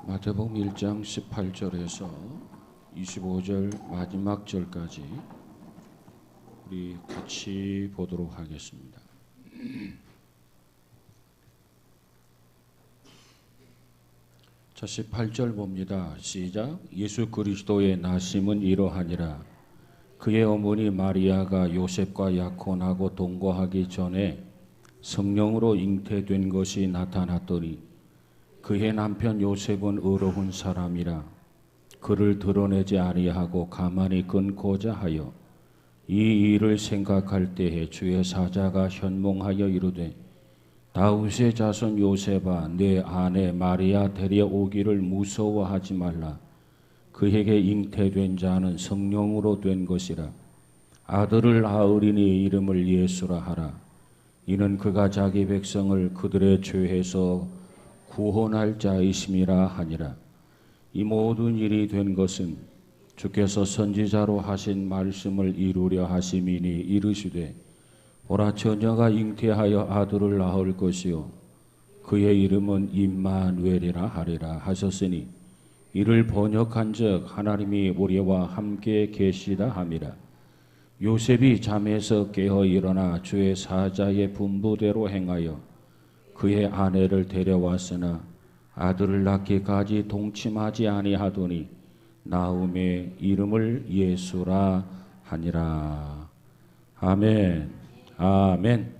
마태복음 1장 18절에서 25절 마지막 절까지 우리 같이 보도록 하겠습니다. 자, 18절 봅니다. 시작. 예수 그리스도의 나심은 이러하니라. 그의 어머니 마리아가 요셉과 약혼하고 동거하기 전에 성령으로 잉태된 것이 나타났더니 그의 남편 요셉은 의로운 사람이라 그를 드러내지 아니하고 가만히 끊고자 하여 이 일을 생각할 때에 주의 사자가 현몽하여 이르되 다윗의 자손 요셉아 내 아내 마리아 데려오기를 무서워하지 말라. 그에게 잉태된 자는 성령으로 된 것이라. 아들을 낳으리니 이름을 예수라 하라. 이는 그가 자기 백성을 그들의 죄에서 구원할 자이심이라 하니라. 이 모든 일이 된 것은 주께서 선지자로 하신 말씀을 이루려 하심이니 이르시되 보라 처녀가 잉태하여 아들을 낳을 것이요 그의 이름은 임마누엘이라 하리라 하셨으니 이를 번역한즉 하나님이 우리와 함께 계시다 함이라. 요셉이 잠에서 깨어 일어나 주의 사자의 분부대로 행하여 그의 아내를 데려왔으나 아들을 낳기까지 동침하지 아니하더니 나음의 이름을 예수라 하니라. 아멘. 아멘.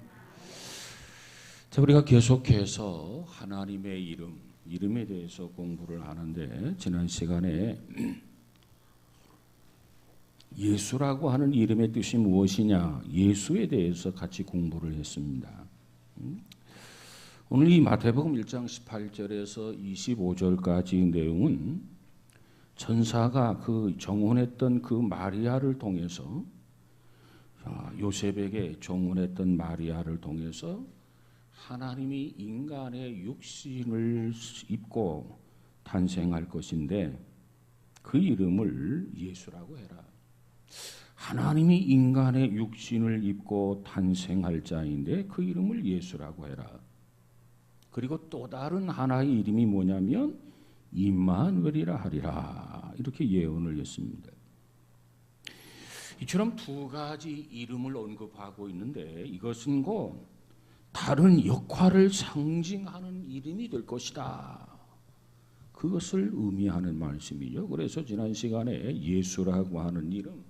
자, 우리가 계속해서 하나님의 이름에 대해서 공부를 하는데 지난 시간에 예수라고 하는 이름의 뜻이 무엇이냐, 예수에 대해서 같이 공부를 했습니다. 오늘 이 마태복음 1장 18절에서 25절까지 내용은 천사가 그 정혼했던 그 마리아를 통해서 요셉에게 정혼했던 마리아를 통해서 하나님이 인간의 육신을 입고 탄생할 것인데 그 이름을 예수라고 해라. 하나님이 인간의 육신을 입고 탄생할 자인데 그 이름을 예수라고 해라. 그리고 또 다른 하나의 이름이 뭐냐면 임마누엘이라 하리라. 이렇게 예언을 했습니다. 이처럼 두 가지 이름을 언급하고 있는데 이것은 곧 다른 역할을 상징하는 이름이 될 것이다. 그것을 의미하는 말씀이죠. 그래서 지난 시간에 예수라고 하는 이름,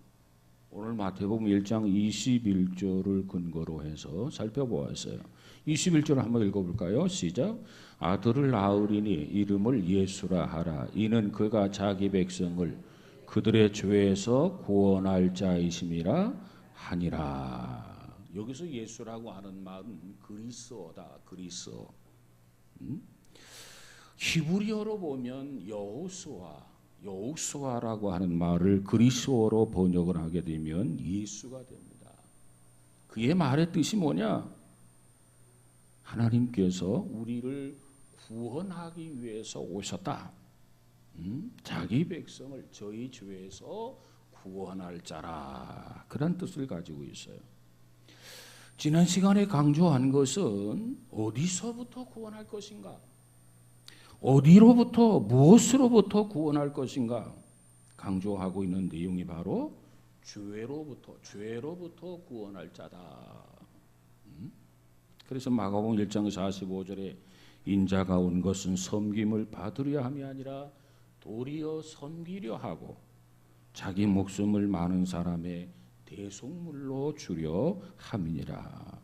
오늘 마태복음 1장 21절을 근거로 해서 살펴보았어요. 21절 한번 읽어볼까요? 시작. 아들을 낳으리니 이름을 예수라 하라. 이는 그가 자기 백성을 그들의 죄에서 구원할 자이심이라 하니라. 여기서 예수라고 하는 말은 그리스어다. 그리스어. 히브리어로 보면 여호수아라고 하는 말을 그리스어로 번역을 하게 되면 예수가 됩니다. 그의 말의 뜻이 뭐냐? 하나님께서 우리를 구원하기 위해서 오셨다. 자기 백성을 저희 죄에서 구원할 자라. 그런 뜻을 가지고 있어요. 지난 시간에 강조한 것은 어디서부터 구원할 것인가? 어디로부터, 무엇으로부터 구원할 것인가? 강조하고 있는 내용이 바로 죄로부터 구원할 자다. 그래서 마가복음 1장 45절에 인자가 온 것은 섬김을 받으려 함이 아니라 도리어 섬기려 하고 자기 목숨을 많은 사람의 대속물로 주려 함이니라.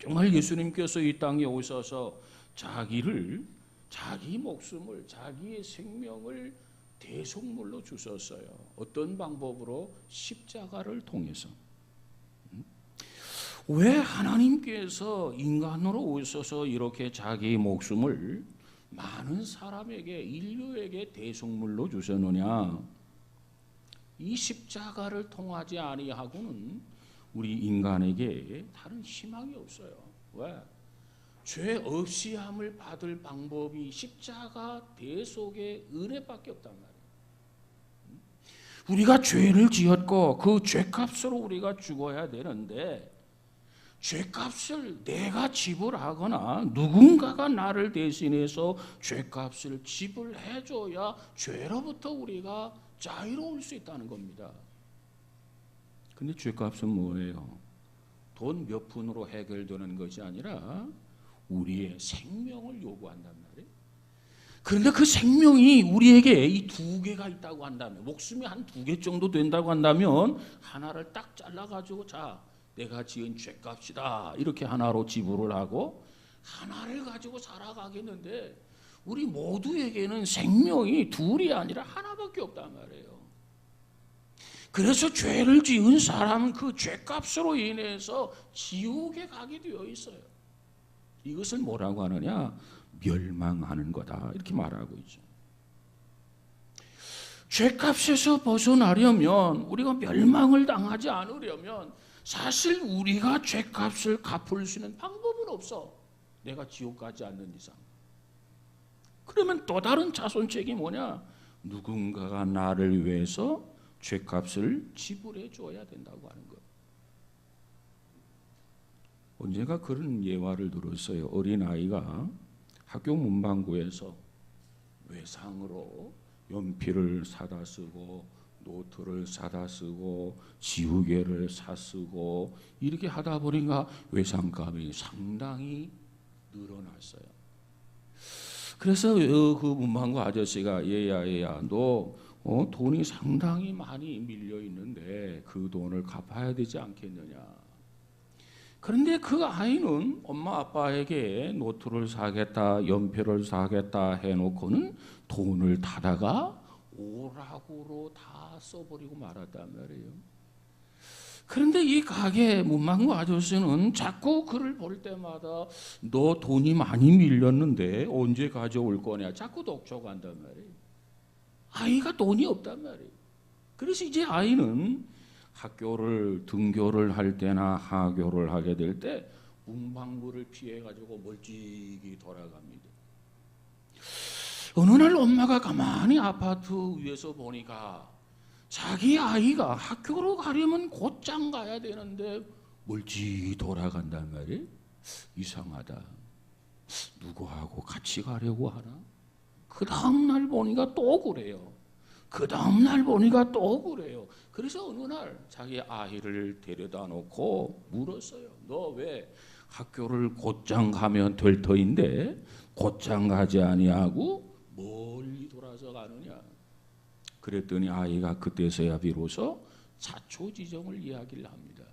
정말 예수님께서 이 땅에 오셔서 자기 목숨을, 자기의 생명을 대속물로 주셨어요. 어떤 방법으로? 십자가를 통해서. 왜 하나님께서 인간으로 오셔서 이렇게 자기 목숨을 많은 사람에게, 인류에게 대속물로 주셨느냐? 이 십자가를 통하지 아니하고는 우리 인간에게 다른 희망이 없어요. 왜? 죄 없이 함을 받을 방법이 십자가 대속의 은혜밖에 없단 말이에요. 우리가 죄를 지었고 그 죄값으로 우리가 죽어야 되는데 죄값을 내가 지불하거나 누군가가 나를 대신해서 죄값을 지불해줘야 죄로부터 우리가 자유로울 수 있다는 겁니다. 근데 죄값은 뭐예요? 돈 몇 푼으로 해결되는 것이 아니라 우리의 생명을 요구한단 말이에요. 그런데 그 생명이 우리에게 이 두 개가 있다고 한다면, 목숨이 한 두 개 정도 된다고 한다면 하나를 딱 잘라가지고 자, 내가 지은 죄값이다 이렇게 하나로 지불을 하고 하나를 가지고 살아가겠는데, 우리 모두에게는 생명이 둘이 아니라 하나밖에 없단 말이에요. 그래서 죄를 지은 사람은 그 죄값으로 인해서 지옥에 가게 되어 있어요. 이것을 뭐라고 하느냐? 멸망하는 거다 이렇게 말하고 있죠. 죄값에서 벗어나려면, 우리가 멸망을 당하지 않으려면 사실 우리가 죄값을 갚을 수 있는 방법은 없어. 내가 지옥 가지 않는 이상. 그러면 또 다른 자손책이 뭐냐? 누군가가 나를 위해서 죄값을 지불해 줘야 된다고 하는 것. 언젠가 그런 예화를 들었어요. 어린아이가 학교 문방구에서 외상으로 연필을 사다 쓰고 노트를 사다 쓰고 지우개를 사 쓰고 이렇게 하다 보니까 외상값이 상당히 늘어났어요. 그래서 그 문방구 아저씨가 얘야 너 돈이 상당히 많이 밀려 있는데 그 돈을 갚아야 되지 않겠느냐. 그런데 그 아이는 엄마 아빠에게 노트를 사겠다 연필을 사겠다 해놓고는 돈을 타다가 오락으로 다 써버리고 말았단 말이에요. 그런데 이 가게 문방구 아저씨는 자꾸 그를 볼 때마다 너 돈이 많이 밀렸는데 언제 가져올 거냐 자꾸 독촉한단 말이에요. 아이가 돈이 없단 말이에요. 그래서 이제 아이는 학교를 등교를 할 때나 하교를 하게 될 때 문방구를 피해가지고 멀찍이 돌아갑니다. 어느 날 엄마가 가만히 아파트 위에서 보니까 자기 아이가 학교로 가려면 곧장 가야 되는데 멀찍이 돌아간단 말이에요. 이상하다. 누구하고 같이 가려고 하나? 그 다음날 보니까 또 그래요. 그 다음날 보니까 또 그래요. 그래서 어느 날 자기 아이를 데려다 놓고 물었어요. 너 왜 학교를 곧장 가면 될 터인데 곧장 가지 아니하고 멀리 돌아서 가느냐. 그랬더니 아이가 그때서야 비로소 자초지종을 이야기를 합니다.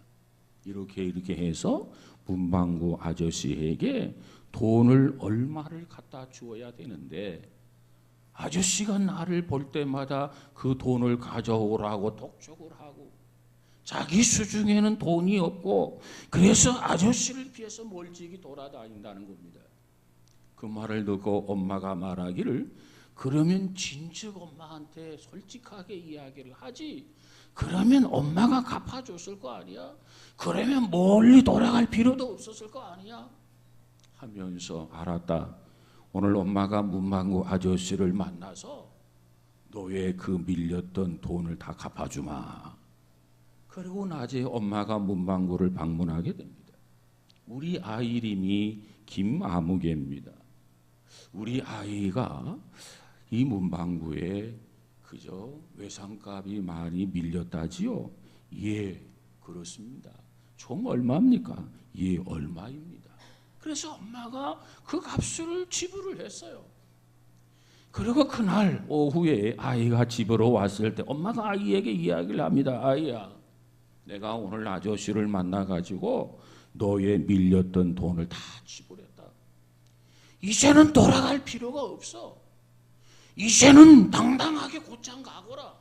이렇게 해서 문방구 아저씨에게 돈을 얼마를 갖다 주어야 되는데 아저씨가 나를 볼 때마다 그 돈을 가져오라고 독촉을 하고 자기 수중에는 돈이 없고 그래서 아저씨를 피해서 멀찍이 돌아다닌다는 겁니다. 그 말을 듣고 엄마가 말하기를 그러면 진즉 엄마한테 솔직하게 이야기를 하지 그러면 엄마가 갚아줬을 거 아니야? 그러면 멀리 돌아갈 필요도 없었을 거 아니야? 하면서 알았다. 오늘 엄마가 문방구 아저씨를 만나서 너의 그 밀렸던 돈을 다 갚아주마. 그리고 낮에 엄마가 문방구를 방문하게 됩니다. 우리 아이 이름이 김아무개입니다. 우리 아이가 이 문방구에 그저 외상값이 많이 밀렸다지요? 예, 그렇습니다. 총 얼마입니까? 예, 얼마입니다. 그래서 엄마가 그 값을 지불을 했어요. 그리고 그날 오후에 아이가 집으로 왔을 때 엄마가 아이에게 이야기를 합니다. 아이야, 내가 오늘 아저씨를 만나가지고 너의 밀렸던 돈을 다 지불했다. 이제는 돌아갈 필요가 없어. 이제는 당당하게 곧장 가거라.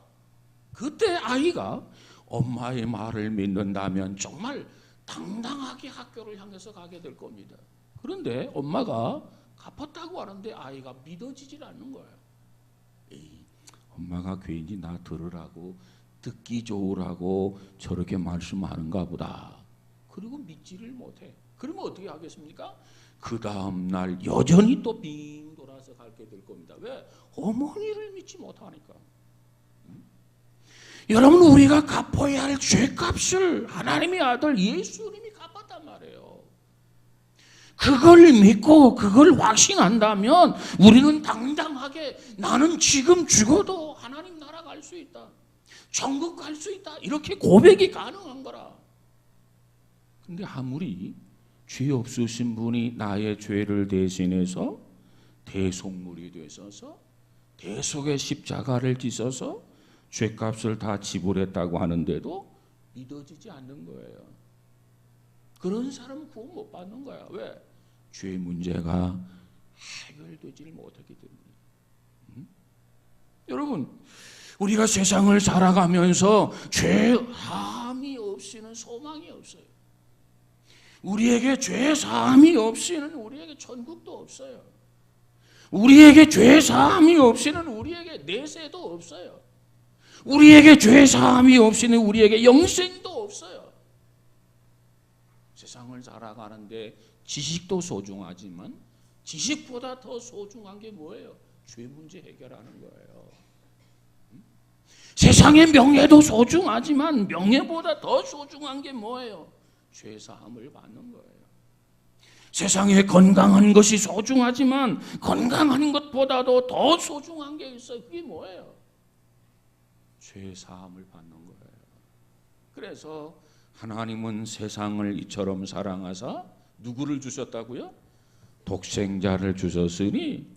그때 아이가 엄마의 말을 믿는다면 정말 당당하게 학교를 향해서 가게 될 겁니다. 그런데 엄마가 갚았다고 하는데 아이가 믿어지질 않는 거예요. 에이, 엄마가 괜히 나 들으라고 듣기 좋으라고 저렇게 말씀하는가 보다. 그리고 믿지를 못해. 그러면 어떻게 하겠습니까? 그 다음 날 여전히 또 빙 돌아서 가게 될 겁니다. 왜? 어머니를 믿지 못하니까. 여러분, 우리가 갚아야 할 죄값을 하나님의 아들 예수님이 갚았단 말이에요. 그걸 믿고 그걸 확신한다면 우리는 당당하게 나는 지금 죽어도 하나님 나라 갈 수 있다, 천국 갈 수 있다, 이렇게 고백이 가능한 거라. 근데 아무리 죄 없으신 분이 나의 죄를 대신해서 대속물이 되셔서 대속의 십자가를 지셔서 죄값을 다 지불했다고 하는데도 믿어지지 않는 거예요. 그런 사람은 구원 못 받는 거야. 왜? 죄 문제가 해결되지를 못하기 때문에. 여러분, 우리가 세상을 살아가면서 죄 사함이 없이는 소망이 없어요. 우리에게 죄 사함이 없이는 우리에게 천국도 없어요. 우리에게 죄 사함이 없이는 우리에게 내세도 없어요. 우리에게 죄 사함이 없이는 우리에게 영생도 없어요. 세상을 살아가는데 지식도 소중하지만 지식보다 더 소중한 게 뭐예요? 죄 문제 해결하는 거예요. 세상의 명예도 소중하지만 명예보다 더 소중한 게 뭐예요? 죄 사함을 받는 거예요. 세상에 건강한 것이 소중하지만 건강한 것보다도 더 소중한 게 있어요. 그게 뭐예요? 죄 사함을 받는 거예요. 그래서 하나님은 세상을 이처럼 사랑하사 누구를 주셨다고요? 독생자를 주셨으니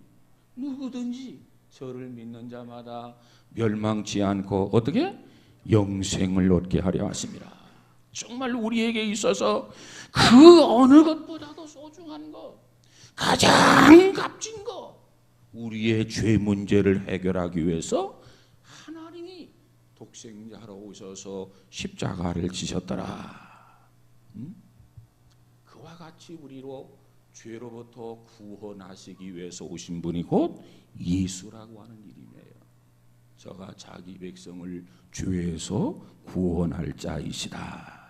누구든지 저를 믿는 자마다 멸망치 않고 어떻게? 영생을 얻게 하려 하심이라. 정말 우리에게 있어서 그 어느 것보다도 소중한 것, 가장 값진 것, 우리의 죄 문제를 해결하기 위해서 하나님이 독생자로 오셔서 십자가를 지셨더라. 그와 같이 우리로 죄로부터 구원하시기 위해서 오신 분이 곧 예수라고 하는 이름이에요. 저가 자기 백성을 죄에서 구원할 자이시다.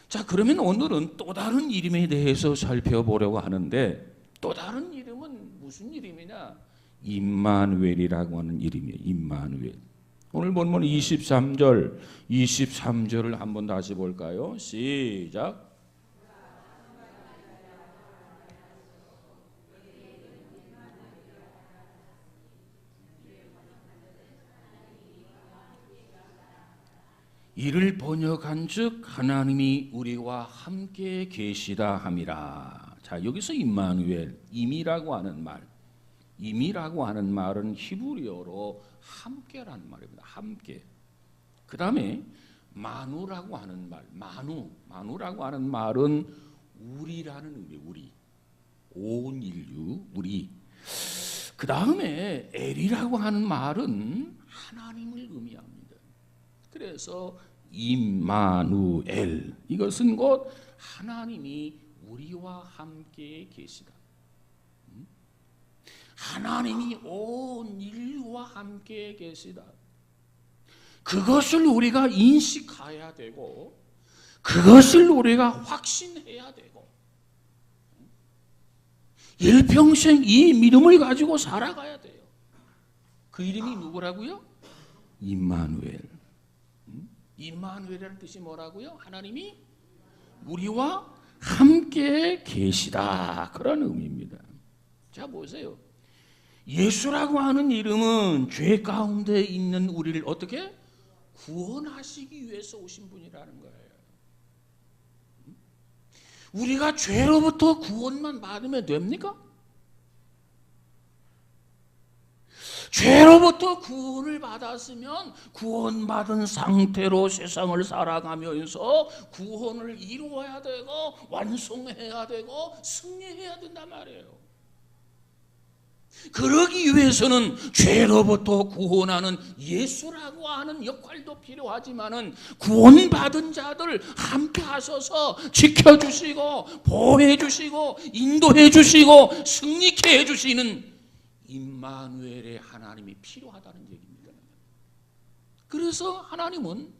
자, 그러면 오늘은 또 다른 이름에 대해서 살펴보려고 하는데, 또 다른 이름은 무슨 이름이냐? 임마누엘이라고 하는 이름이에요. 임마누엘. 오늘 본문 23절을 한번 다시 볼까요? 시작. 이를 번역한즉 하나님이 우리와 함께 계시다 함이라. 자, 여기서 임마누엘, 임이라고 하는 말은 히브리어로 함께라는 말입니다. 함께. 그 다음에 마누라고 하는 말, 마누라고 하는 말은 우리라는 의미, 우리, 온 인류, 우리. 그 다음에 엘이라고 하는 말은 하나님을 의미합니다. 그래서 임마누엘, 이것은 곧 하나님이 우리와 함께 계시다. 하나님이 온 인류와 함께 계시다. 그것을 우리가 인식해야 되고 그것을 우리가 확신해야 되고 일평생 이 믿음을 가지고 살아가야 돼요. 그 이름이 누구라고요? 임마누엘. 임마누엘이라는 뜻이 뭐라고요? 하나님이 우리와 함께 계시다, 그런 의미입니다. 자, 보세요. 예수라고 하는 이름은 죄 가운데 있는 우리를 어떻게? 구원하시기 위해서 오신 분이라는 거예요. 우리가 죄로부터 구원만 받으면 됩니까? 죄로부터 구원을 받았으면 구원받은 상태로 세상을 살아가면서 구원을 이루어야 되고 완성해야 되고 승리해야 된단 말이에요. 그러기 위해서는 죄로부터 구원하는 예수라고 하는 역할도 필요하지만은 구원받은 자들 함께 하셔서 지켜주시고 보호해주시고 인도해주시고 승리케 해주시는 임마누엘의 하나님이 필요하다는 얘기입니다. 그래서 하나님은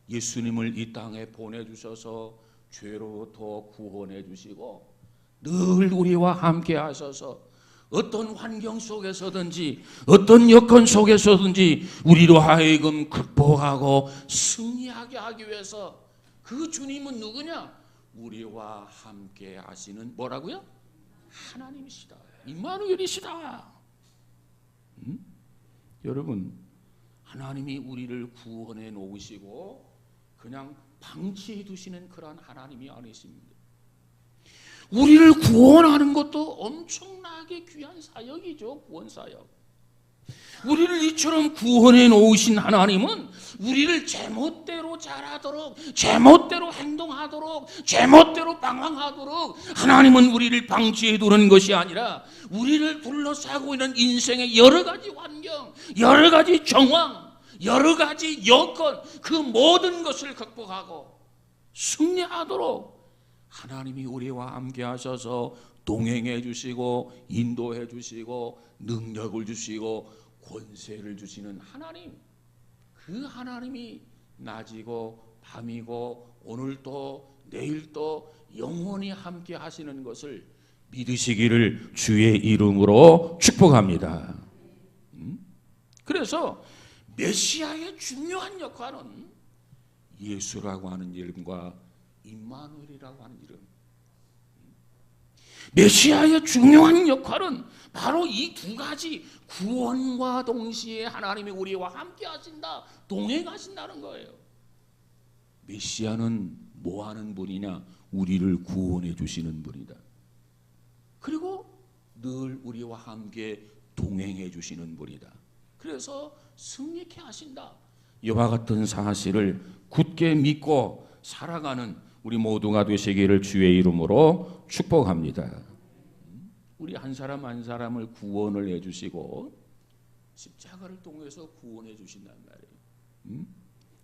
예수님을 이 땅에 보내주셔서 죄로부터 구원해 주시고 늘 우리와 함께 하셔서 어떤 환경 속에서든지 어떤 여건 속에서든지 우리로 하여금 극복하고 승리하게 하기 위해서 그 주님은 누구냐? 우리와 함께 하시는 뭐라고요? 하나님이시다. 임마누엘이시다. 여러분, 하나님이 우리를 구원해 놓으시고 그냥 방치해 두시는 그런 하나님이 아니십니다. 우리를 구원하는 것도 엄청나게 귀한 사역이죠. 구원 사역. 우리를 이처럼 구원해 놓으신 하나님은 우리를 제멋대로 잘하도록, 제멋대로 행동하도록, 제멋대로 방황하도록 하나님은 우리를 방치해 두는 것이 아니라 우리를 둘러싸고 있는 인생의 여러 가지 환경, 여러 가지 정황, 여러 가지 여건, 그 모든 것을 극복하고 승리하도록 하나님이 우리와 함께 하셔서 동행해 주시고 인도해 주시고 능력을 주시고 권세를 주시는 하나님, 그 하나님이 낮이고 밤이고 오늘도 내일도 영원히 함께 하시는 것을 믿으시기를 주의 이름으로 축복합니다. 그래서 메시아의 중요한 역할은 예수라고 하는 이름과 임마누엘이라고 하는 이름. 메시아의 중요한 역할은 바로 이 두 가지, 구원과 동시에 하나님이 우리와 함께 하신다, 동행하신다는 거예요. 메시아는 뭐 하는 분이냐? 우리를 구원해 주시는 분이다. 그리고 늘 우리와 함께 동행해 주시는 분이다. 그래서 승리케 하신다. 이와 같은 사실을 굳게 믿고 살아가는 우리 모두가 되시기를 주의 이름으로 축복합니다. 우리 한 사람 한 사람을 구원을 해주시고 십자가를 통해서 구원해 주신단 말이에요.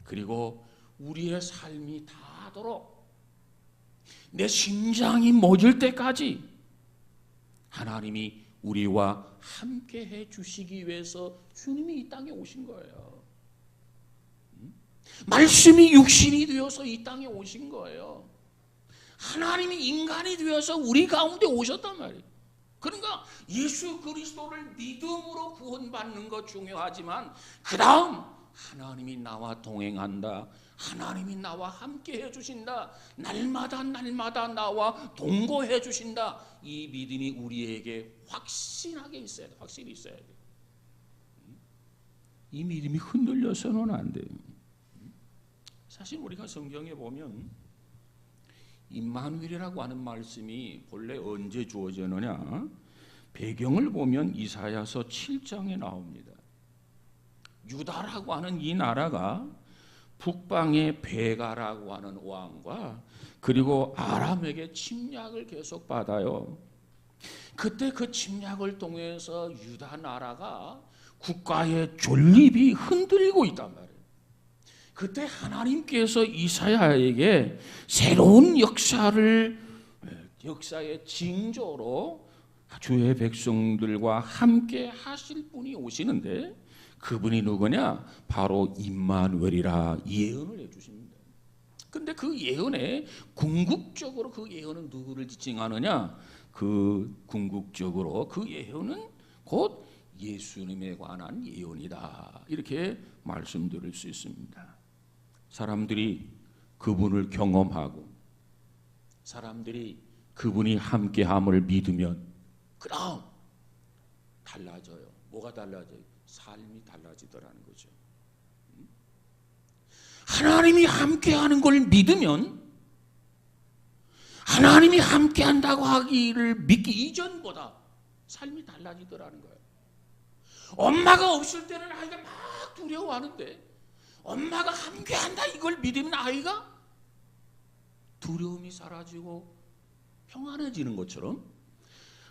그리고 우리의 삶이 닿도록 내 심장이 멎을 때까지 하나님이 우리와 함께 해 주시기 위해서 주님이 이 땅에 오신 거예요. 말씀이 육신이 되어서 이 땅에 오신 거예요. 하나님이 인간이 되어서 우리 가운데 오셨단 말이에요. 그러니까 예수 그리스도를 믿음으로 구원받는 것 중요하지만 그 다음 하나님이 나와 동행한다, 하나님이 나와 함께 해주신다, 날마다 나와 동거해 주신다, 이 믿음이 우리에게 확신하게 있어야 돼. 확실히 있어야 돼. 이 믿음이 흔들려서는 안 돼요. 사실 우리가 성경에 보면 임마누엘이라고 하는 말씀이 본래 언제 주어졌느냐? 배경을 보면 이사야서 7장에 나옵니다. 유다라고 하는 이 나라가 북방의 베가라고 하는 왕과 그리고 아람에게 침략을 계속 받아요. 그때 그 침략을 통해서 유다 나라가 국가의 존립이 흔들리고 있단 말이에요. 그때 하나님께서 이사야에게 새로운 역사의 징조로 주의 백성들과 함께 하실 분이 오시는데 그분이 누구냐? 바로 임마누엘이라 예언을 해주십니다. 그런데 그 예언에 궁극적으로 그 예언은 누구를 지칭하느냐? 그 궁극적으로 그 예언은 곧 예수님에 관한 예언이다. 이렇게 말씀드릴 수 있습니다. 사람들이 그분을 경험하고 사람들이 그분이 함께함을 믿으면 그럼 달라져요. 뭐가 달라져요? 삶이 달라지더라는 거죠. 하나님이 함께하는 걸 믿으면 하나님이 함께한다고 하기를 믿기 이전보다 삶이 달라지더라는 거예요. 엄마가 없을 때는 아이가 막 두려워하는데 엄마가 함께한다 이걸 믿으면 아이가 두려움이 사라지고 평안해지는 것처럼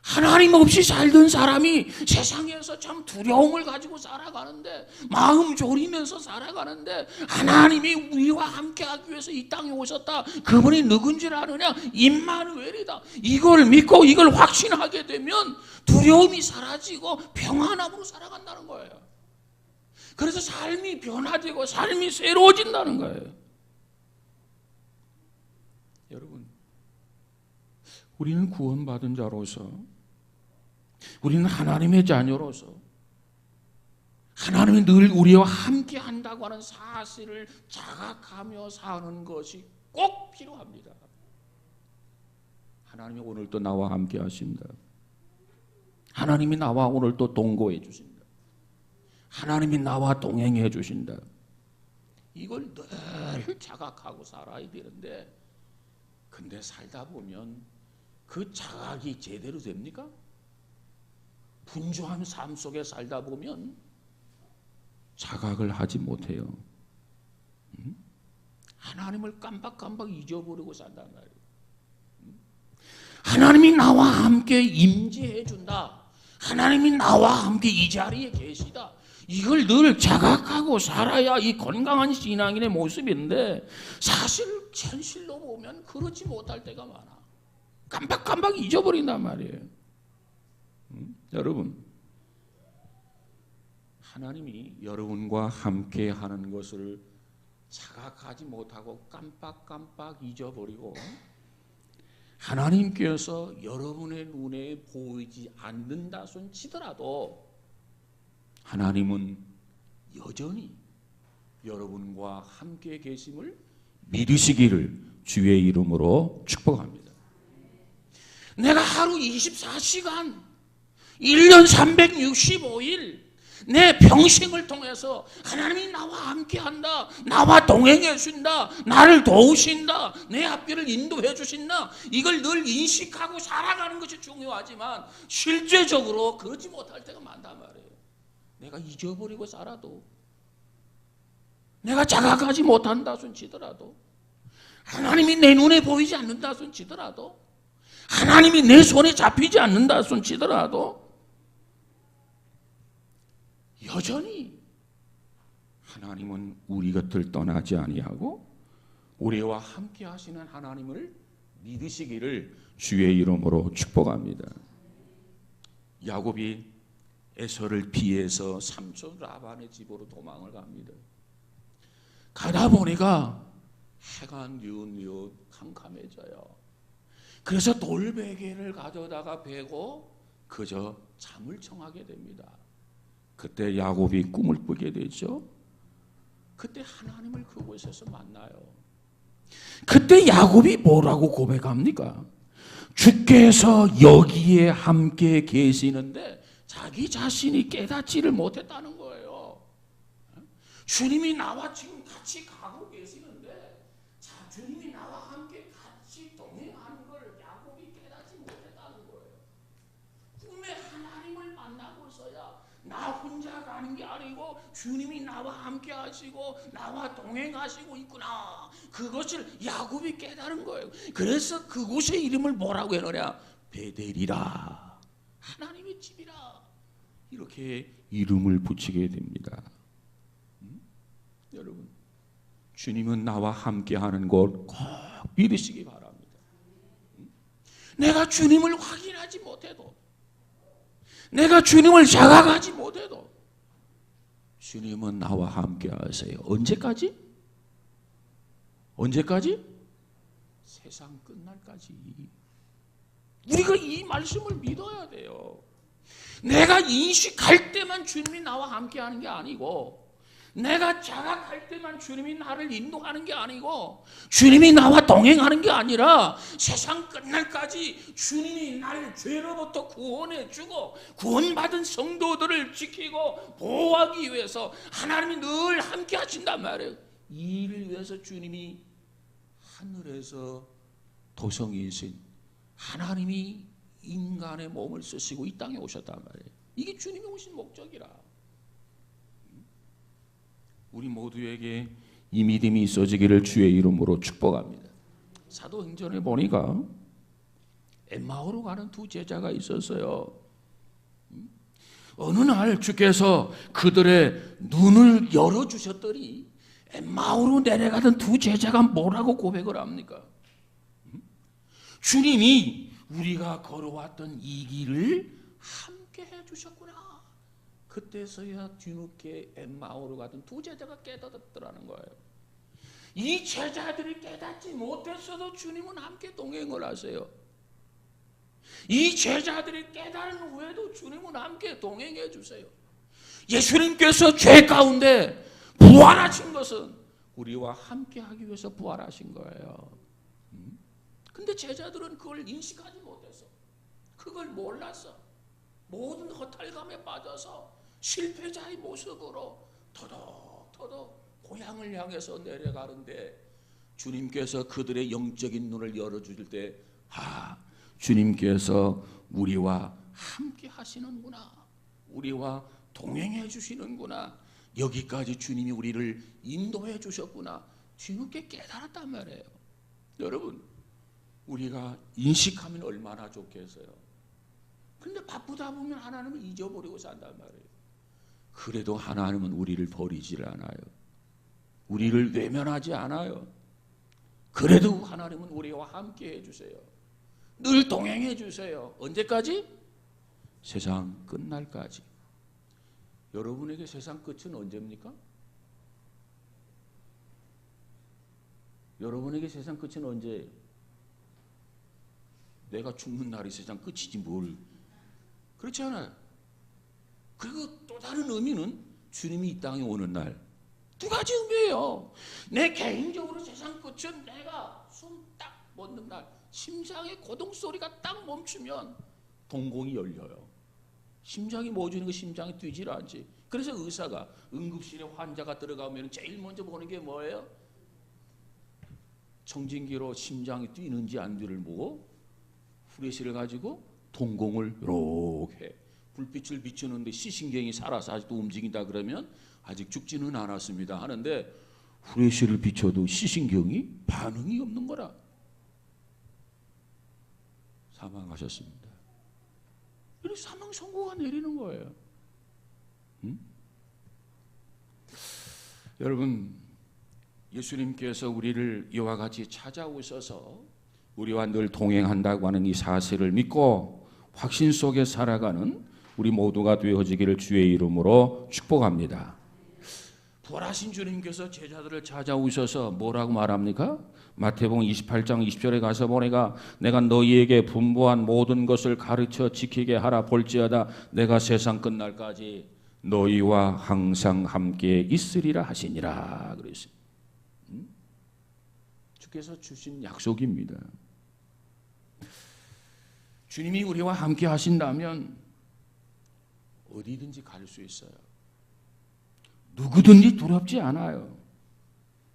하나님 없이 살던 사람이 세상에서 참 두려움을 가지고 살아가는데 마음 졸이면서 살아가는데 하나님이 우리와 함께하기 위해서 이 땅에 오셨다. 그분이 누군지 아느냐? 임마누엘이다. 이걸 믿고 이걸 확신하게 되면 두려움이 사라지고 평안함으로 살아간다는 거예요. 그래서 삶이 변화되고 삶이 새로워진다는 거예요. 여러분, 우리는 구원받은 자로서 우리는 하나님의 자녀로서 하나님이 늘 우리와 함께 한다고 하는 사실을 자각하며 사는 것이 꼭 필요합니다. 하나님이 오늘도 나와 함께 하십니다. 하나님이 나와 오늘도 동거해 주신다. 하나님이 나와 동행해 주신다. 이걸 늘 자각하고 살아야 되는데, 근데 살다 보면 그 자각이 제대로 됩니까? 분주한 삶 속에 살다 보면 자각을 하지 못해요. 하나님을 깜빡깜빡 잊어버리고 산단 말이에요. 하나님이 나와 함께 임재해 준다. 하나님이 나와 함께 이 자리에 계시다. 이걸 늘 자각하고 살아야 이 건강한 신앙인의 모습인데, 사실 현실로 보면 그렇지 못할 때가 많아. 깜빡깜빡 잊어버린단 말이에요. 여러분, 하나님이 여러분과 함께 하는 것을 자각하지 못하고 깜빡깜빡 잊어버리고, 하나님께서 여러분의 눈에 보이지 않는다 손 치더라도 하나님은 여전히 여러분과 함께 계심을 믿으시기를 주의 이름으로 축복합니다. 내가 하루 24시간 1년 365일 내 평생을 통해서 하나님이 나와 함께한다, 나와 동행해 준다, 나를 도우신다, 내 앞길을 인도해 주신다, 이걸 늘 인식하고 살아가는 것이 중요하지만 실제적으로 그러지 못할 때가 많단 말이에요. 내가 잊어버리고 살아도, 내가 자각하지 못한다 손 치더라도, 하나님이 내 눈에 보이지 않는다 손 치더라도, 하나님이 내 손에 잡히지 않는다 손 치더라도 여전히 하나님은 우리 곁을 떠나지 아니하고 우리와 함께 하시는 하나님을 믿으시기를 주의 이름으로 축복합니다. 야곱이 에서를 피해서 삼촌 라반의 집으로 도망을 갑니다. 가다 보니까 해가 뉘엿뉘엿 캄캄해져요. 그래서 돌베개를 가져다가 베고 그저 잠을 청하게 됩니다. 그때 야곱이 꿈을 꾸게 되죠. 그때 하나님을 그곳에서 만나요. 그때 야곱이 뭐라고 고백합니까? 주께서 여기에 함께 계시는데 자기 자신이 깨닫지를 못했다는 거예요. 주님이 나와 지금 같이 가고 계시는데, 주님이 나와 함께 같이 동행하는 걸 야곱이 깨닫지 못했다는 거예요. 꿈에 하나님을 만나고서야 나 혼자 가는 게 아니고 주님이 나와 함께 하시고 나와 동행하시고 있구나, 그것을 야곱이 깨달은 거예요. 그래서 그곳의 이름을 뭐라고 해놓냐? 베델이라, 하나님의 집이라, 이렇게 이름을 붙이게 됩니다. 여러분, 주님은 나와 함께 하는 것 꼭 믿으시기 바랍니다. 내가 주님을 확인하지 못해도, 내가 주님을 자각하지 못해도 주님은 나와 함께 하세요. 언제까지? 언제까지? 세상 끝날까지. 우리가 이 말씀을 믿어야 돼요. 내가 인식할 때만 주님이 나와 함께 하는 게 아니고, 내가 자각할 때만 주님이 나를 인도하는 게 아니고, 주님이 나와 동행하는 게 아니라 세상 끝날까지 주님이 나를 죄로부터 구원해 주고 구원받은 성도들을 지키고 보호하기 위해서 하나님이 늘 함께 하신단 말이에요. 이 일을 위해서 주님이 하늘에서 도성이신 하나님이 인간의 몸을 쓰시고 이 땅에 오셨단 말이에요. 이게 주님이 오신 목적이라. 우리 모두에게 이 믿음이 있어지기를 주의 이름으로 축복합니다. 사도행전에 보니까 엠마오로 가는 두 제자가 있었어요. 어느 날 주께서 그들의 눈을 열어주셨더니 엠마오로 내려가던 두 제자가 뭐라고 고백을 합니까? 주님이 우리가 걸어왔던 이 길을 함께 해주셨구나. 그때서야 뒤늦게 엠마오로 가던 두 제자가 깨닫더라는 거예요. 이 제자들이 깨닫지 못했어도 주님은 함께 동행을 하세요. 이 제자들이 깨달은 후에도 주님은 함께 동행해 주세요. 예수님께서 죄 가운데 부활하신 것은 우리와 함께 하기 위해서 부활하신 거예요. 근데 제자들은 그걸 인식하지 못했어. 그걸 몰랐어. 모든 허탈감에 빠져서 실패자의 모습으로 터덕터덕 고향을 향해서 내려가는데, 주님께서 그들의 영적인 눈을 열어줄 때, 주님께서 우리와 함께 하시는구나, 우리와 동행해 주시는구나, 여기까지 주님이 우리를 인도해 주셨구나, 뒤늦게 깨달았단 말이에요. 여러분, 우리가 인식하면 얼마나 좋겠어요. 근데 바쁘다 보면 하나님을 잊어버리고 산단 말이에요. 그래도 하나님은 우리를 버리질 않아요. 우리를 외면하지 않아요. 그래도 하나님은 우리와 함께 해주세요. 늘 동행해 주세요. 언제까지? 세상 끝날까지. 여러분에게 세상 끝은 언제입니까? 여러분에게 세상 끝은 언제예요? 내가 죽는 날이 세상 끝이지 뭘. 그렇지 않아요? 그리고 또 다른 의미는 주님이 이 땅에 오는 날. 두 가지 의미예요. 내 개인적으로 세상 끝은 내가 숨 딱 멎는 날, 심장의 고동소리가 딱 멈추면 동공이 열려요. 심장이 멎으니까 심장이 뛰질 않지. 그래서 의사가 응급실에 환자가 들어가면 제일 먼저 보는 게 뭐예요? 청진기로 심장이 뛰는지 안 뛰는지를 보고 후레쉬를 가지고 동공을 이렇게 불빛을 비추는데 시신경이 살아서 아직도 움직인다 그러면 아직 죽지는 않았습니다 하는데, 후레쉬를 비춰도 시신경이 반응이 없는 거라. 사망하셨습니다. 이렇게 사망 선고가 내리는 거예요. 여러분, 예수님께서 우리를 이와 같이 찾아오셔서 우리와 늘 동행한다고 하는 이 사실을 믿고 확신 속에 살아가는 우리 모두가 되어지기를 주의 이름으로 축복합니다. 부활하신 주님께서 제자들을 찾아오셔서 뭐라고 말합니까? 마태복음 28장 20절에 가서 보니까 내가 너희에게 분부한 모든 것을 가르쳐 지키게 하라. 볼지어다 내가 세상 끝날까지 너희와 항상 함께 있으리라 하시니라 그랬어요. 주께서 주신 약속입니다. 주님이 우리와 함께 하신다면 어디든지 갈 수 있어요. 누구든지 두렵지 않아요.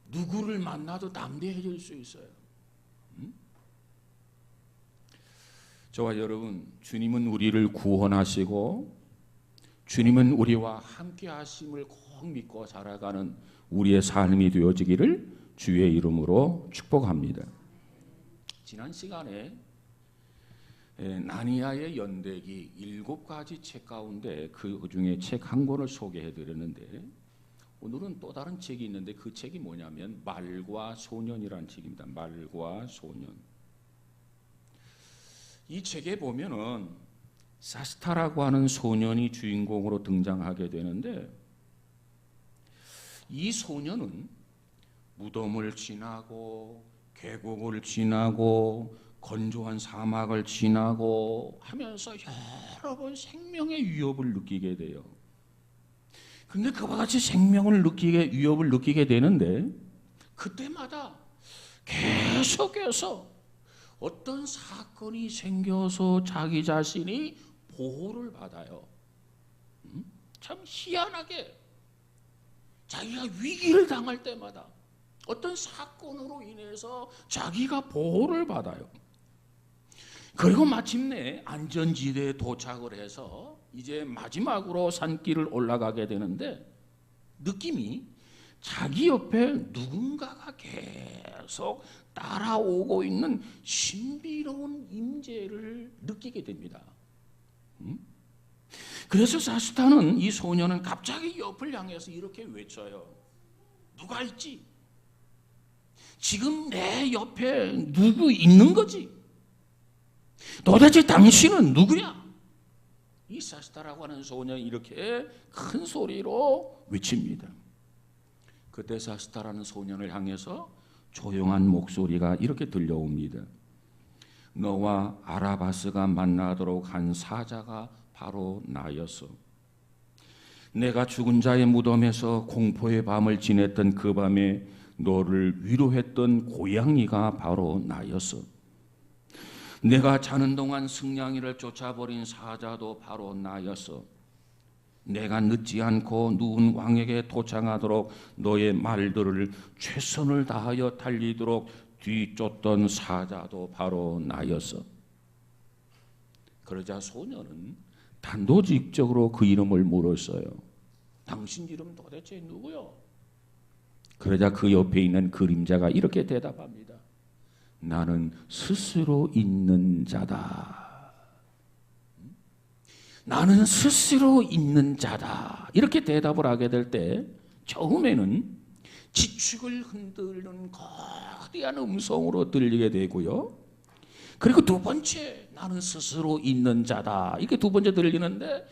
누구를 만나도 담대해질 수 있어요. 저와 여러분, 주님은 우리를 구원하시고 주님은 우리와 함께 하심을 꼭 믿고 살아가는 우리의 삶이 되어지기를 주의 이름으로 축복합니다. 지난 시간에 나니아의 연대기 7가지 책 가운데 그 중에 책 한 권을 소개해 드렸는데, 오늘은 또 다른 책이 있는데 그 책이 뭐냐면 말과 소년이라는 책입니다. 말과 소년. 이 책에 보면은 사스타라고 하는 소년이 주인공으로 등장하게 되는데, 이 소년은 무덤을 지나고 계곡을 지나고 건조한 사막을 지나고 하면서 여러 번 생명의 위협을 느끼게 돼요. 근데 그와 같이 위협을 느끼게 되는데, 그때마다 계속해서 어떤 사건이 생겨서 자기 자신이 보호를 받아요. 참 희한하게 자기가 위기를 당할 때마다 어떤 사건으로 인해서 자기가 보호를 받아요. 그리고 마침내 안전지대에 도착을 해서 이제 마지막으로 산길을 올라가게 되는데, 느낌이 자기 옆에 누군가가 계속 따라오고 있는 신비로운 임재를 느끼게 됩니다. 그래서 사스타는, 이 소년은 갑자기 옆을 향해서 이렇게 외쳐요. 누가 있지? 지금 내 옆에 누구 있는 거지? 도대체 당신은 누구야? 이 사스타라고 하는 소년이 이렇게 큰 소리로 외칩니다. 그때 사스타라는 소년을 향해서 조용한 목소리가 이렇게 들려옵니다. 너와 아라바스가 만나도록 한 사자가 바로 나였어. 내가 죽은 자의 무덤에서 공포의 밤을 지냈던 그 밤에 너를 위로했던 고양이가 바로 나였어. 내가 자는 동안 승냥이를 쫓아버린 사자도 바로 나였어. 내가 늦지 않고 누운 왕에게 도착하도록 너의 말들을 최선을 다하여 달리도록 뒤쫓던 사자도 바로 나였어. 그러자 소녀는 단도직입적으로 그 이름을 물었어요. 당신 이름 도대체 누구요? 그러자 그 옆에 있는 그림자가 이렇게 대답합니다. 나는 스스로 있는 자다. 나는 스스로 있는 자다. 이렇게 대답을 하게 될 때 처음에는 지축을 흔들는 거대한 음성으로 들리게 되고요. 그리고 두 번째, 나는 스스로 있는 자다. 이게 두 번째 들리는데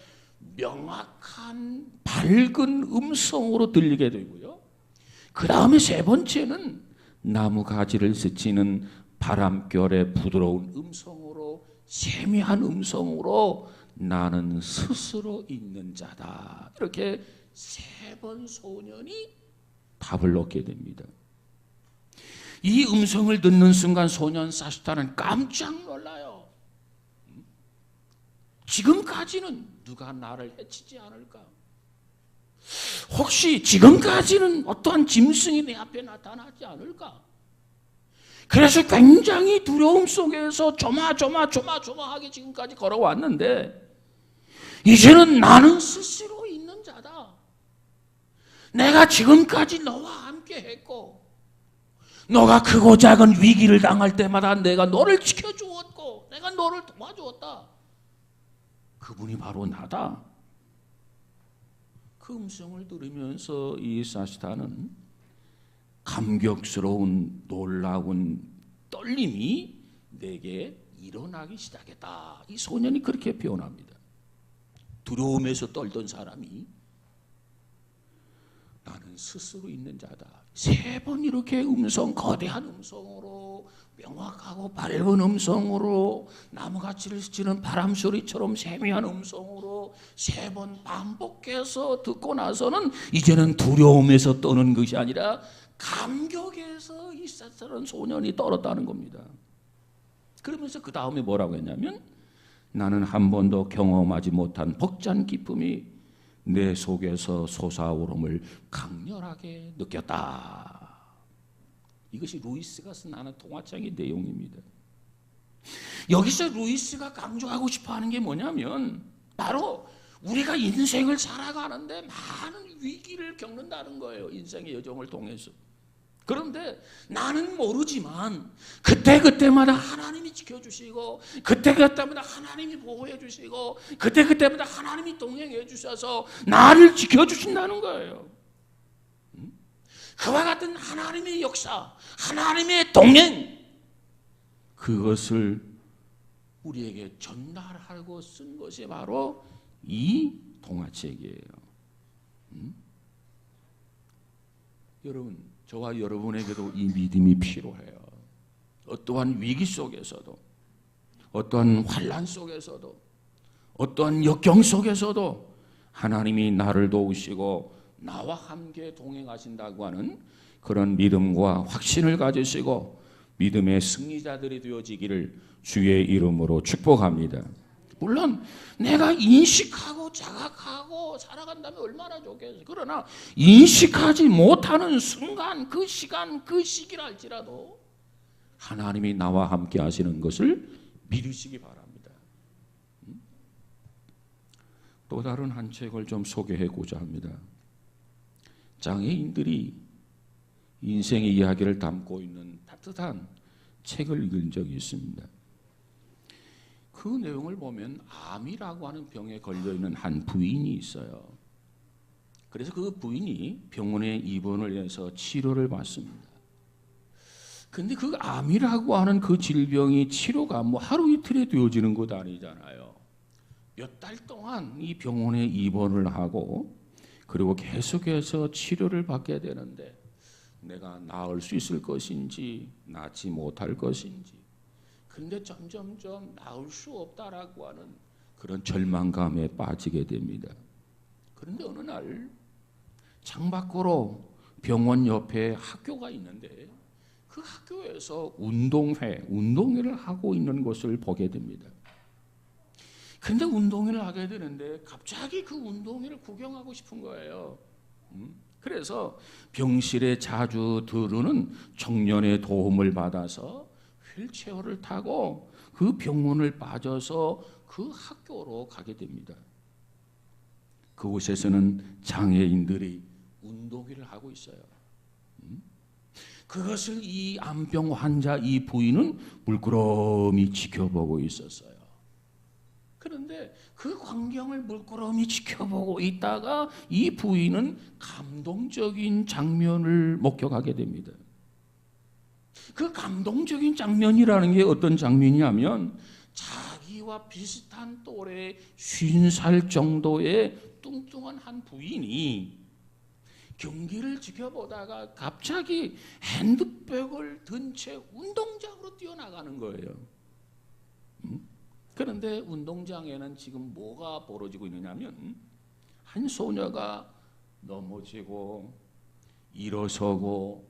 명확한 밝은 음성으로 들리게 되고요. 그 다음에 세 번째는 나무 가지를 스치는 바람결의 부드러운 음성으로, 세미한 음성으로 나는 스스로 있는 자다. 이렇게 세 번 소년이 답을 얻게 됩니다. 이 음성을 듣는 순간 소년 사시타는 깜짝 놀라요. 지금까지는 누가 나를 해치지 않을까? 혹시 지금까지는 어떠한 짐승이 내 앞에 나타나지 않을까? 그래서 굉장히 두려움 속에서 조마조마하게 지금까지 걸어왔는데 이제는 나는 스스로 있는 자다. 내가 지금까지 너와 함께 했고 너가 크고 작은 위기를 당할 때마다 내가 너를 지켜주었고 내가 너를 도와주었다. 그분이 바로 나다. 그 음성을 들으면서 이 사시타는 감격스러운 놀라운 떨림이 내게 일어나기 시작했다. 이 소년이 그렇게 표현합니다. 두려움에서 떨던 사람이 나는 스스로 있는 자다. 세 번 이렇게 거대한 음성으로, 명확하고 밝은 음성으로, 나무가지를 스치는 바람소리처럼 세미한 음성으로 세 번 반복해서 듣고 나서는 이제는 두려움에서 떠는 것이 아니라 감격에서 이 쌀쌀한 소년이 떨었다는 겁니다. 그러면서 그 다음에 뭐라고 했냐면 나는 한 번도 경험하지 못한 벅찬 기쁨이 내 속에서 솟아오름을 강렬하게 느꼈다. 이것이 루이스가 쓴 하나 동화책의 내용입니다. 여기서 루이스가 강조하고 싶어하는 게 뭐냐면 바로 우리가 인생을 살아가는데 많은 위기를 겪는다는 거예요. 인생의 여정을 통해서. 그런데 나는 모르지만 그때그때마다 하나님이 지켜주시고 그때그때마다 하나님이 보호해 주시고 그때그때마다 하나님이 동행해 주셔서 나를 지켜주신다는 거예요. 그와 같은 하나님의 역사, 하나님의 동행, 그것을 우리에게 전달하고 쓴 것이 바로 이 동화책이에요. 여러분, 저와 여러분에게도 이 믿음이 필요해요. 어떠한 위기 속에서도, 어떠한 환난 속에서도, 어떠한 역경 속에서도 하나님이 나를 도우시고 나와 함께 동행하신다고 하는 그런 믿음과 확신을 가지시고 믿음의 승리자들이 되어지기를 주의 이름으로 축복합니다. 물론 내가 인식하고 자각하고 살아간다면 얼마나 좋겠어요. 그러나 인식하지 못하는 순간, 그 시간, 그 시기를 할지라도 하나님이 나와 함께 하시는 것을 믿으시기 바랍니다. 또 다른 한 책을 좀 소개하고자 합니다. 장애인들이 인생의 이야기를 담고 있는 따뜻한 책을 읽은 적이 있습니다. 그 내용을 보면 암이라고 하는 병에 걸려있는 한 부인이 있어요. 그래서 그 부인이 병원에 입원을 해서 치료를 받습니다. 근데 그 암이라고 하는 그 질병이 치료가 뭐 하루 이틀에 되어지는 것 아니잖아요. 몇 달 동안 이 병원에 입원을 하고 그리고 계속해서 치료를 받게 되는데 내가 나을 수 있을 것인지 낫지 못할 것인지 근데 점점점 나을 수 없다라고 하는 그런 절망감에 빠지게 됩니다. 그런데 어느 날 창밖으로 병원 옆에 학교가 있는데 그 학교에서 운동회를 하고 있는 것을 보게 됩니다. 그런데 운동회를 하게 되는데 갑자기 그 운동회를 구경하고 싶은 거예요. 그래서 병실에 자주 들르는 청년의 도움을 받아서 휠체어를 타고 그 병원을 빠져서 그 학교로 가게 됩니다. 그곳에서는 장애인들이 운동회를 하고 있어요. 그것을 이 암병 환자 이 부인은 물끄러미 지켜보고 있었어요. 그런데 그 광경을 물끄러미 지켜보고 있다가 이 부인은 감동적인 장면을 목격하게 됩니다. 그 감동적인 장면이라는 게 어떤 장면이냐면 자기와 비슷한 또래 50살 정도의 뚱뚱한 한 부인이 경기를 지켜보다가 갑자기 핸드백을 든 채 운동장으로 뛰어나가는 거예요. 그런데 운동장에는 지금 뭐가 벌어지고 있느냐면 한 소녀가 넘어지고 일어서고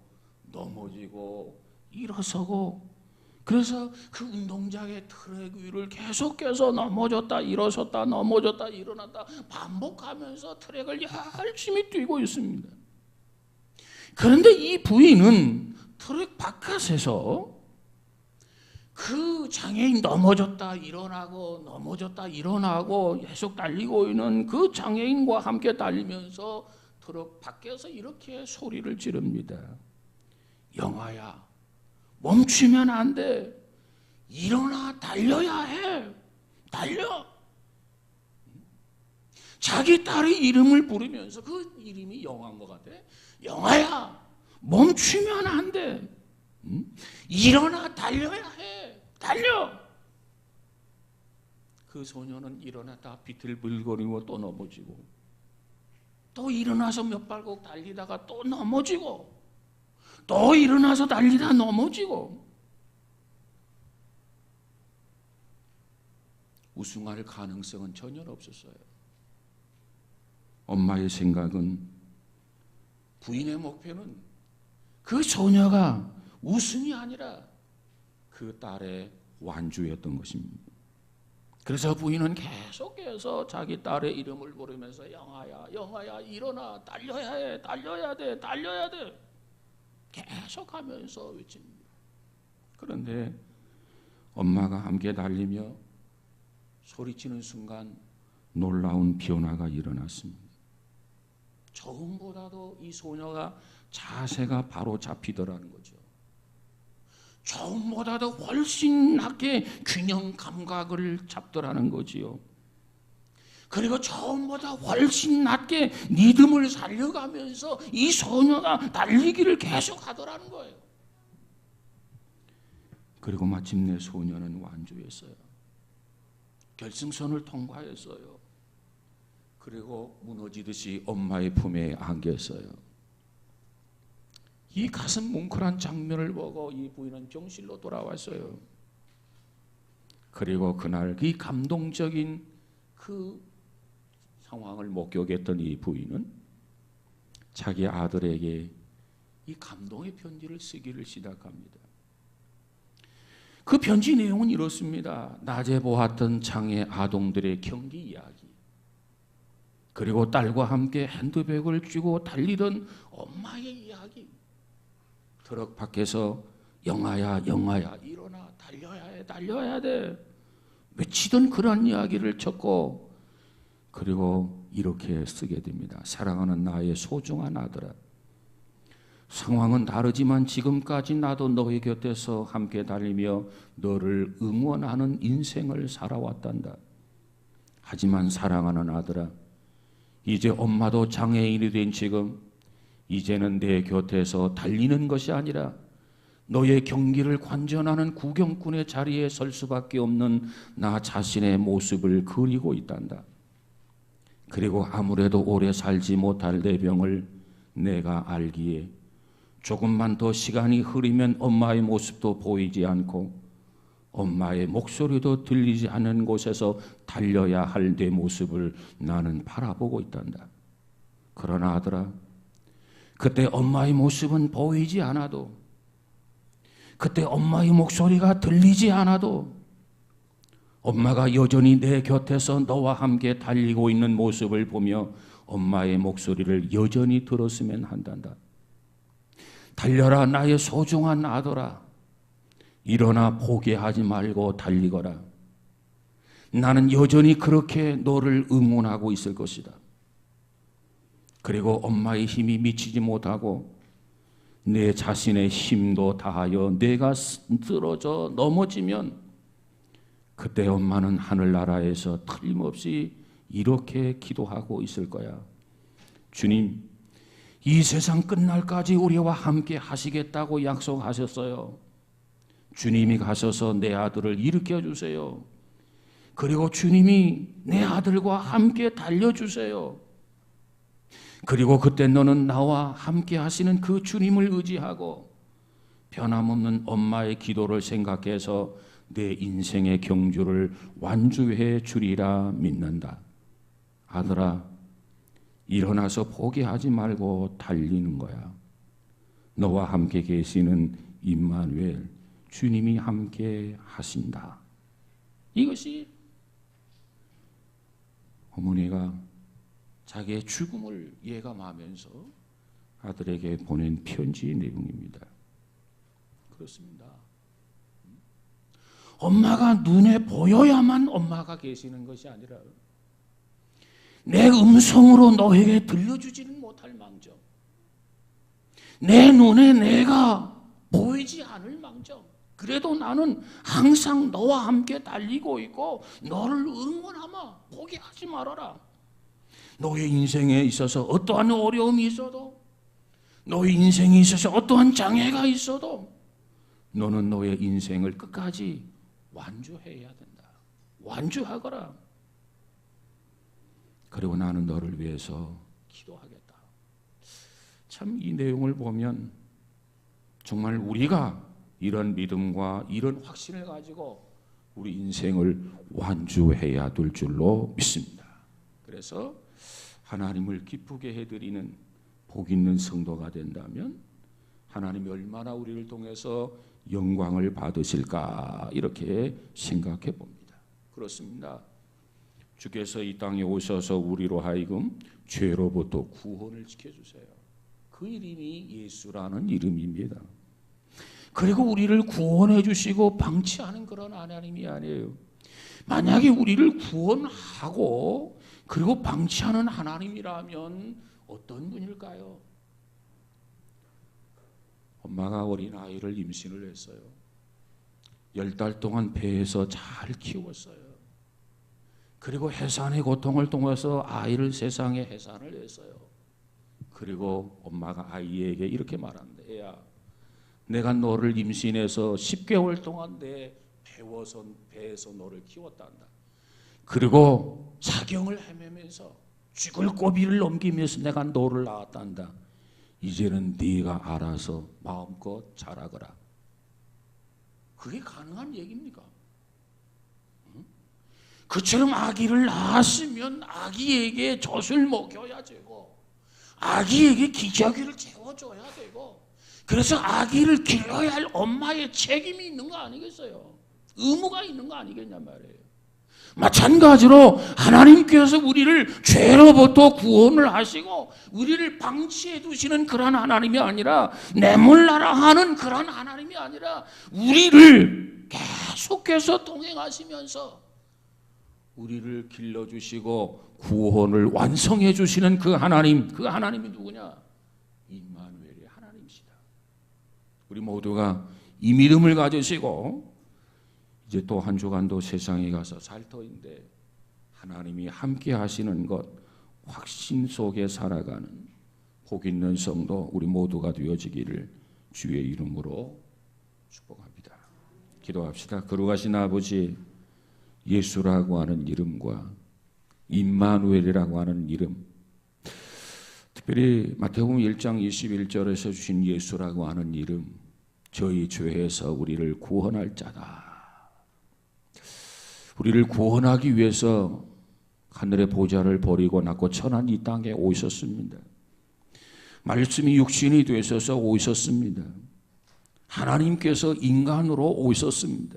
넘어지고 일어서고, 그래서 그 운동장의 트랙 위를 계속해서 넘어졌다 일어섰다 넘어졌다 일어났다 반복하면서 트랙을 열심히 뛰고 있습니다. 그런데 이 부인은 트랙 바깥에서 그 장애인 넘어졌다 일어나고 넘어졌다 일어나고 계속 달리고 있는 그 장애인과 함께 달리면서 트럭 밖에서 이렇게 소리를 지릅니다. 영아야, 멈추면 안 돼. 일어나 달려야 해. 달려. 자기 딸의 이름을 부르면서 그 이름이 영아인 것 같아. 영아야, 멈추면 안 돼. 일어나 달려야 해. 달려. 그 소녀는 일어났다 비틀비틀거리고 또 넘어지고, 또 일어나서 몇 발곡 달리다가 또 넘어지고, 또 일어나서 달리다 넘어지고, 우승할 가능성은 전혀 없었어요. 엄마의 생각은, 부인의 목표는 그 소녀가 우승이 아니라 그 딸의 완주였던 것입니다. 그래서 부인은 계속해서 자기 딸의 이름을 부르면서 영아야, 영아야, 일어나, 달려야 해, 달려야 돼, 달려야 돼, 계속하면서 외칩니다. 그런데 엄마가 함께 달리며 소리치는 순간 놀라운 변화가 일어났습니다. 처음보다도 이 소녀가 자세가 바로 잡히더라는 거죠. 처음보다도 훨씬 낮게 균형 감각을 잡더라는 거지요. 그리고 처음보다 훨씬 낮게 리듬을 살려가면서 이 소녀가 달리기를 계속하더라는 거예요. 그리고 마침내 소녀는 완주했어요. 결승선을 통과했어요. 그리고 무너지듯이 엄마의 품에 안겼어요. 이 가슴 뭉클한 장면을 보고 이 부인은 병실로 돌아왔어요. 그리고 그날 이 감동적인 그 상황을 목격했던 이 부인은 자기 아들에게 이 감동의 편지를 쓰기를 시작합니다. 그 편지 내용은 이렇습니다. 낮에 보았던 장애 아동들의 경기 이야기, 그리고 딸과 함께 핸드백을 쥐고 달리던 엄마의 이야기, 트럭 밖에서 영아야, 영아야, 일어나, 달려야 해, 달려야 돼, 외치던 그런 이야기를 적고, 그리고 이렇게 쓰게 됩니다. 사랑하는 나의 소중한 아들아, 상황은 다르지만 지금까지 나도 너의 곁에서 함께 달리며 너를 응원하는 인생을 살아왔단다. 하지만 사랑하는 아들아, 이제 엄마도 장애인이 된 지금, 이제는 내 곁에서 달리는 것이 아니라 너의 경기를 관전하는 구경꾼의 자리에 설 수밖에 없는 나 자신의 모습을 그리고 있단다. 그리고 아무래도 오래 살지 못할 내 병을 내가 알기에 조금만 더 시간이 흐르면 엄마의 모습도 보이지 않고 엄마의 목소리도 들리지 않는 곳에서 달려야 할 내 모습을 나는 바라보고 있단다. 그러나 아들아, 그때 엄마의 모습은 보이지 않아도 그때 엄마의 목소리가 들리지 않아도 엄마가 여전히 내 곁에서 너와 함께 달리고 있는 모습을 보며 엄마의 목소리를 여전히 들었으면 한단다. 달려라 나의 소중한 아들아, 일어나 포기하지 말고 달리거라. 나는 여전히 그렇게 너를 응원하고 있을 것이다. 그리고 엄마의 힘이 미치지 못하고 내 자신의 힘도 다하여 내가 쓰러져 넘어지면 그때 엄마는 하늘나라에서 틀림없이 이렇게 기도하고 있을 거야. 주님, 이 세상 끝날까지 우리와 함께 하시겠다고 약속하셨어요. 주님이 가셔서 내 아들을 일으켜 주세요. 그리고 주님이 내 아들과 함께 달려주세요. 그리고 그때 너는 나와 함께 하시는 그 주님을 의지하고 변함없는 엄마의 기도를 생각해서 내 인생의 경주를 완주해 주리라 믿는다. 아들아, 일어나서 포기하지 말고 달리는 거야. 너와 함께 계시는 임마누엘, 주님이 함께 하신다. 이것이 어머니가 자기의 죽음을 예감하면서 아들에게 보낸 편지 내용입니다. 그렇습니다. 엄마가 눈에 보여야만 엄마가 계시는 것이 아니라 내 음성으로 너에게 들려주지는 못할 망정, 내 눈에 내가 보이지 않을 망정, 그래도 나는 항상 너와 함께 달리고 있고 너를 응원하마. 포기하지 말아라. 너의 인생에 있어서 어떠한 어려움이 있어도, 너의 인생에 있어서 어떠한 장애가 있어도 너는 너의 인생을 끝까지 완주해야 된다. 완주하거라. 그리고 나는 너를 위해서 기도하겠다. 참 이 내용을 보면 정말 우리가 이런 믿음과 이런 확신을 가지고 우리 인생을 완주해야 될 줄로 믿습니다. 그래서 하나님을 기쁘게 해드리는 복 있는 성도가 된다면 하나님이 얼마나 우리를 통해서 영광을 받으실까 이렇게 생각해 봅니다. 그렇습니다. 주께서 이 땅에 오셔서 우리로 하여금 죄로부터 구원을 지켜주세요. 그 이름이 예수라는 이름입니다. 그리고 우리를 구원해 주시고 방치하는 그런 하나님이 아니에요. 만약에 우리를 구원하고 그리고 방치하는 하나님이라면 어떤 분일까요? 엄마가 어린아이를 임신을 했어요. 10달 동안 배에서 잘 키웠어요. 그리고 해산의 고통을 통해서 아이를 세상에 해산을 했어요. 그리고 엄마가 아이에게 이렇게 말합니다. 애야, 내가 너를 임신해서 10개월 동안 내 배에서 너를 키웠단다. 그리고 사경을 헤매면서 죽을 고비를 넘기면서 내가 너를 낳았단다. 이제는 네가 알아서 마음껏 자라거라. 그게 가능한 얘기입니까? 그처럼 아기를 낳았으면 아기에게 젖을 먹여야 되고 아기에게 기저귀를 채워줘야 되고 그래서 아기를 길러야 할 엄마의 책임이 있는 거 아니겠어요? 의무가 있는 거 아니겠냐 말이에요. 마찬가지로 하나님께서 우리를 죄로부터 구원을 하시고 우리를 방치해 두시는 그런 하나님이 아니라 내몰라라 하는 그런 하나님이 아니라 우리를 계속해서 동행하시면서 우리를 길러주시고 구원을 완성해 주시는 그 하나님, 그 하나님이 누구냐? 임마누엘의 하나님이시다. 우리 모두가 이 믿음을 가지시고 이제 또 한 주간도 세상에 가서 살 터인데 하나님이 함께 하시는 것 확신 속에 살아가는 복 있는 성도 우리 모두가 되어지기를 주의 이름으로 축복합니다. 기도합시다. 거룩하신 아버지, 예수라고 하는 이름과 임마누엘이라고 하는 이름, 특별히 마태복음 1장 21절에서 주신 예수라고 하는 이름, 저희 죄에서 우리를 구원할 자다. 우리를 구원하기 위해서 하늘의 보좌를 버리고 낮고 천한 이 땅에 오셨습니다. 말씀이 육신이 되셔서 오셨습니다. 하나님께서 인간으로 오셨습니다.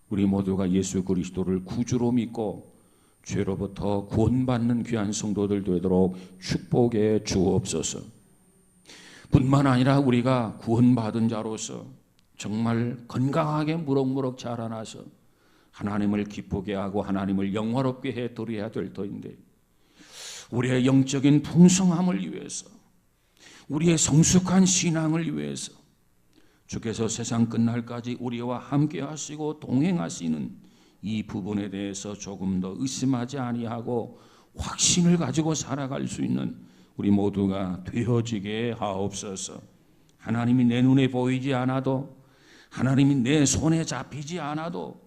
우리 모두가 예수 그리스도를 구주로 믿고 죄로부터 구원받는 귀한 성도들 되도록 축복해 주옵소서. 뿐만 아니라 우리가 구원받은 자로서 정말 건강하게 무럭무럭 자라나서 하나님을 기쁘게 하고 하나님을 영화롭게 해 드려야 될 터인데, 우리의 영적인 풍성함을 위해서, 우리의 성숙한 신앙을 위해서 주께서 세상 끝날까지 우리와 함께 하시고 동행하시는 이 부분에 대해서 조금 더 의심하지 아니하고 확신을 가지고 살아갈 수 있는 우리 모두가 되어지게 하옵소서. 하나님이 내 눈에 보이지 않아도, 하나님이 내 손에 잡히지 않아도,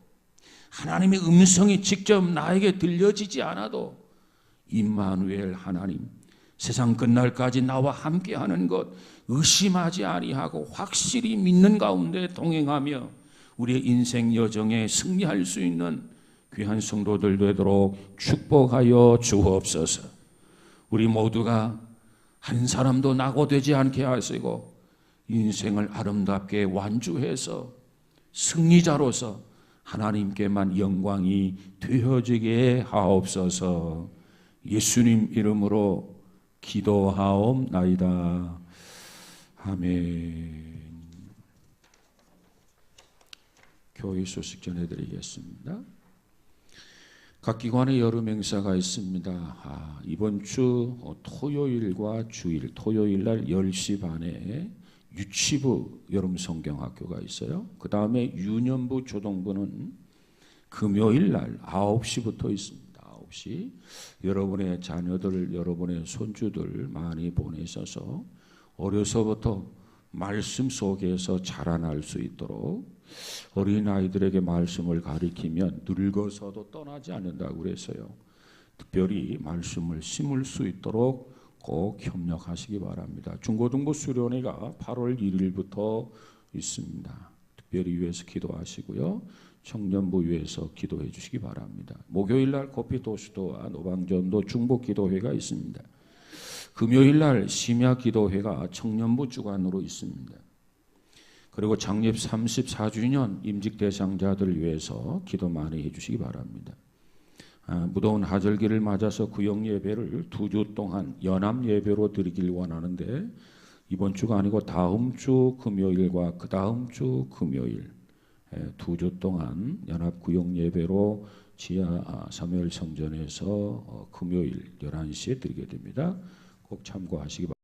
하나님의 음성이 직접 나에게 들려지지 않아도 임마누엘 하나님, 세상 끝날까지 나와 함께하는 것 의심하지 아니하고 확실히 믿는 가운데 동행하며 우리의 인생 여정에 승리할 수 있는 귀한 성도들 되도록 축복하여 주옵소서. 우리 모두가 한 사람도 낙오되지 않게 하시고 인생을 아름답게 완주해서 승리자로서 하나님께만 영광이 되어지게 하옵소서. 예수님 이름으로 기도하옵나이다. 아멘. 교회 소식 전해드리겠습니다. 각 기관의 여름 행사가 있습니다. 이번 주 토요일과 주일, 토요일 날 10시 반에 유치부 여름 성경학교가 있어요. 그 다음에 유년부 초등부는 금요일 날 9시부터 있습니다. 9시. 여러분의 자녀들, 여러분의 손주들 많이 보내셔서 어려서부터 말씀 속에서 자라날 수 있도록, 어린아이들에게 말씀을 가리키면 늙어서도 떠나지 않는다고 그래서요. 특별히 말씀을 심을 수 있도록 꼭 협력하시기 바랍니다. 중고등부 수련회가 8월 1일부터 있습니다. 특별히 위해서 기도하시고요. 청년부 위해서 기도해 주시기 바랍니다. 목요일 날 코피도수도와 노방전도 중복 기도회가 있습니다. 금요일 날 심야 기도회가 청년부 주관으로 있습니다. 그리고 창립 34주년 임직 대상자들을 위해서 기도 많이 해주시기 바랍니다. 무더운 하절기를 맞아서 구역 예배를 2주 동안 연합 예배로 드리길 원하는데, 이번 주가 아니고 다음 주 금요일과 그 다음 주 금요일 2주 동안 연합 구역 예배로 지하 사무엘 성전에서 금요일 11시에 드리게 됩니다. 꼭 참고하시기 바랍니다.